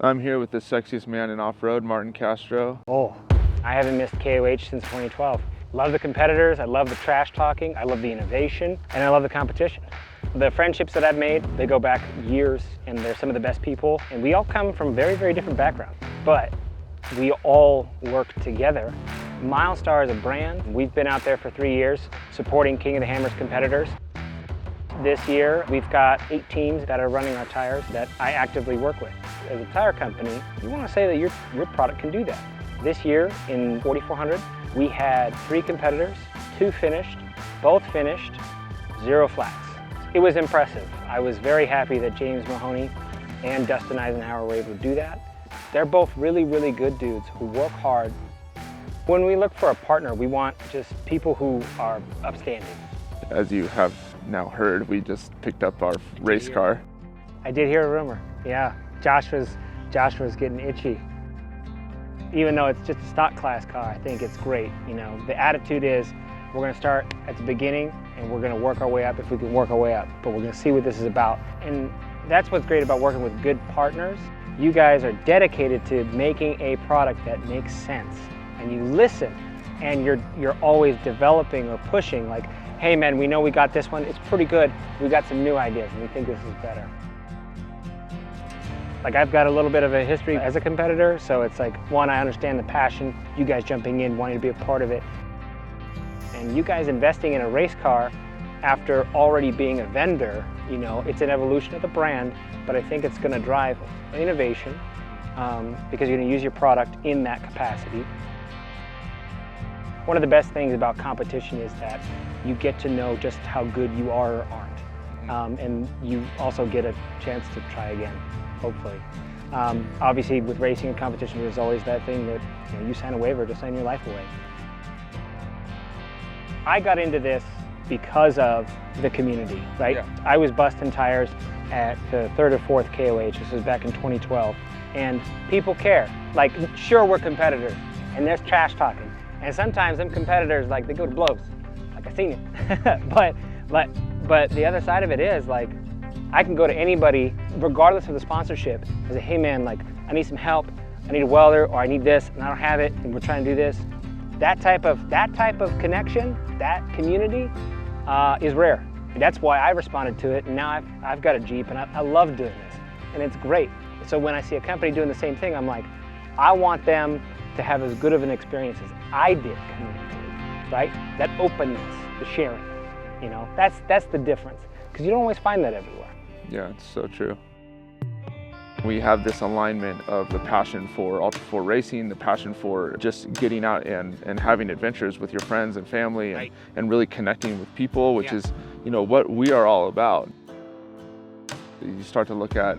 I'm here with the sexiest man in off-road, Martin Castro. Oh, I haven't missed KOH since 2012. Love the competitors, I love the trash talking, I love the innovation, and I love the competition. The friendships that I've made, they go back years, and they're some of the best people, and we all come from very, very different backgrounds, but we all work together. Milestar is a brand. We've been out there for 3 years supporting King of the Hammers competitors. This year, we've got 8 teams that are running our tires that I actively work with. As a tire company, you want to say that your product can do that. This year in 4400, we had 3 competitors, 2 finished, both finished, 0 flats. It was impressive. I was very happy that James Mahoney and Dustin Eisenhower were able to do that. They're both really, really good dudes who work hard. When we look for a partner, we want just people who are upstanding. As you have now heard, we just picked up our race car. I did hear a rumor, yeah. Josh was getting itchy. Even though it's just a stock class car, I think it's great. You know, the attitude is we're gonna start at the beginning and we're gonna work our way up if we can work our way up, but we're gonna see what this is about. And that's what's great about working with good partners. You guys are dedicated to making a product that makes sense, and you listen, and you're always developing or pushing, like, hey man, we know we got this one, it's pretty good, we got some new ideas and we think this is better. Like, I've got a little bit of a history as a competitor, so it's like, one, I understand the passion, you guys jumping in, wanting to be a part of it, and you guys investing in a race car after already being a vendor. You know, it's an evolution of the brand, but I think it's gonna drive innovation because you're gonna use your product in that capacity. One of the best things about competition is that you get to know just how good you are or aren't. And you also get a chance to try again, hopefully. Obviously with racing and competition, there's always that thing that you sign a waiver to sign your life away. I got into this because of the community, right? Yeah. I was busting tires at the 3rd or 4th KOH, this was back in 2012, and people care. Like, sure, we're competitors, and there's trash talking, and sometimes them competitors, like, they go to blows. Like, I seen it. but the other side of it is, like, I can go to anybody, regardless of the sponsorship, and say, hey man, like, I need some help, I need a welder, or I need this, and I don't have it, and we're trying to do this. That type of connection, that community, is rare. That's why I responded to it, and now I've got a Jeep, and I love doing this, and it's great. So when I see a company doing the same thing, I'm like, I want them to have as good of an experience as I did coming into it, right? That openness, the sharing, you know, that's the difference, because you don't always find that everywhere. Yeah, it's so true. We have this alignment of the passion for Ultra4 racing, the passion for just getting out and having adventures with your friends and family, and really connecting with people, which is, you know, what we are all about. You start to look at,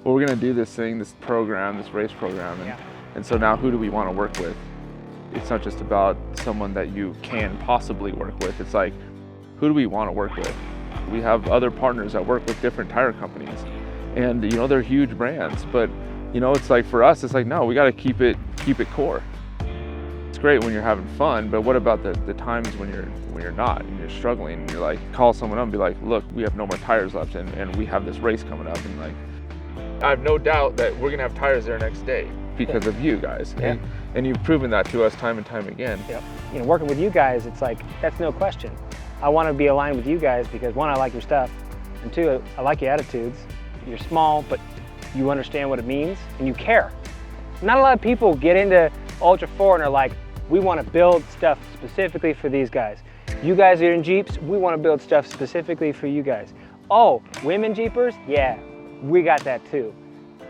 well, we're going to do this thing, this program, this race program, and so now who do we want to work with? It's not just about someone that you can possibly work with. It's like, who do we want to work with? We have other partners that work with different tire companies. And you know, they're huge brands, but you know, it's like for us, it's like, no, we got to keep it core. It's great when you're having fun, but what about the times when you're not and you're struggling and you're like, call someone up and be like, look, we have no more tires left and we have this race coming up, and like, I have no doubt that we're gonna have tires there next day because of you guys. Yeah. And you've proven that to us time and time again. Yep. You know, working with you guys, it's like, that's no question. I want to be aligned with you guys because, one, I like your stuff, and 2, I like your attitudes. You're small, but you understand what it means and you care. Not a lot of people get into Ultra4 and are like, we want to build stuff specifically for these guys. You guys are in Jeeps, we want to build stuff specifically for you guys. Oh, women Jeepers? Yeah, we got that too.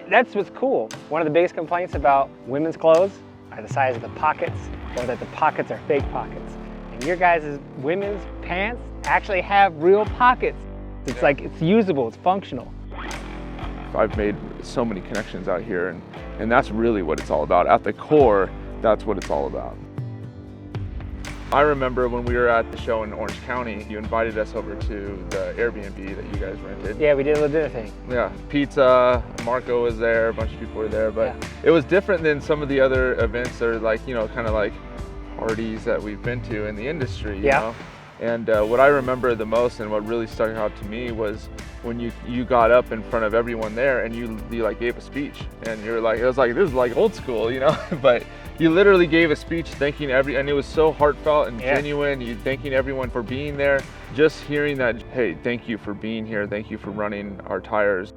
That's what's cool. One of the biggest complaints about women's clothes are the size of the pockets, or that the pockets are fake pockets. And your guys' women's pants actually have real pockets. It's like, it's usable, it's functional. I've made so many connections out here, and that's really what it's all about. At the core, that's what it's all about. I remember when we were at the show in Orange County, you invited us over to the Airbnb that you guys rented. Yeah, we did a little dinner thing. Yeah, pizza, Marco was there, a bunch of people were there, but it was different than some of the other events or, like, you know, kind of like parties that we've been to in the industry, you know? And what I remember the most and what really stuck out to me was when you got up in front of everyone there and you like gave a speech, and you're like, it was like, this is like old school, you know, but you literally gave a speech thanking and it was so heartfelt and genuine. You thanking everyone for being there. Just hearing that, hey, thank you for being here, thank you for running our tires.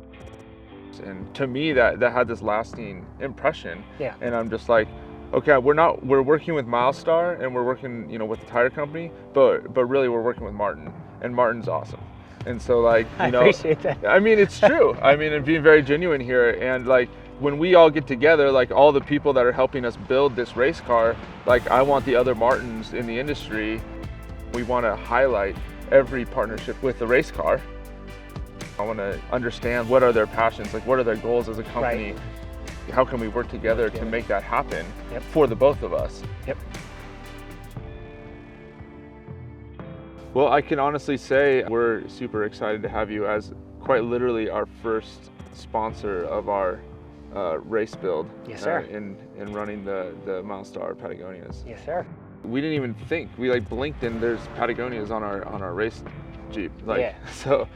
And to me, that had this lasting impression. Yeah. And I'm just like, okay, we're working with Milestar and we're working, you know, with the tire company, but really we're working with Martin, and Martin's awesome. And so, like, you know, I appreciate that. I mean, it's true. I mean, and being very genuine here, and like when we all get together, like all the people that are helping us build this race car, like I want the other Martins in the industry, we want to highlight every partnership with the race car. I want to understand what are their passions, like what are their goals as a company. Right. How can we work together to make that happen Yep. for the both of us? Yep. Well, I can honestly say we're super excited to have you as quite literally our first sponsor of our race build. Yes, sir. In running the Milestar Patagonias. Yes, sir. We didn't even think. We like blinked and there's Patagonias on our race Jeep. Like, Yeah. So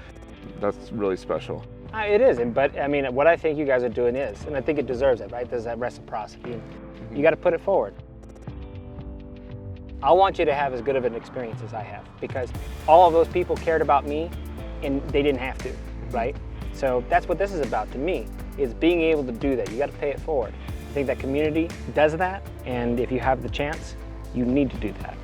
that's really special. It is, but I mean, what I think you guys are doing is, and I think it deserves it, right? There's that reciprocity, and you got to put it forward. I want you to have as good of an experience as I have, because all of those people cared about me, and they didn't have to, right? So that's what this is about to me, is being able to do that. You got to pay it forward. I think that community does that, and if you have the chance, you need to do that.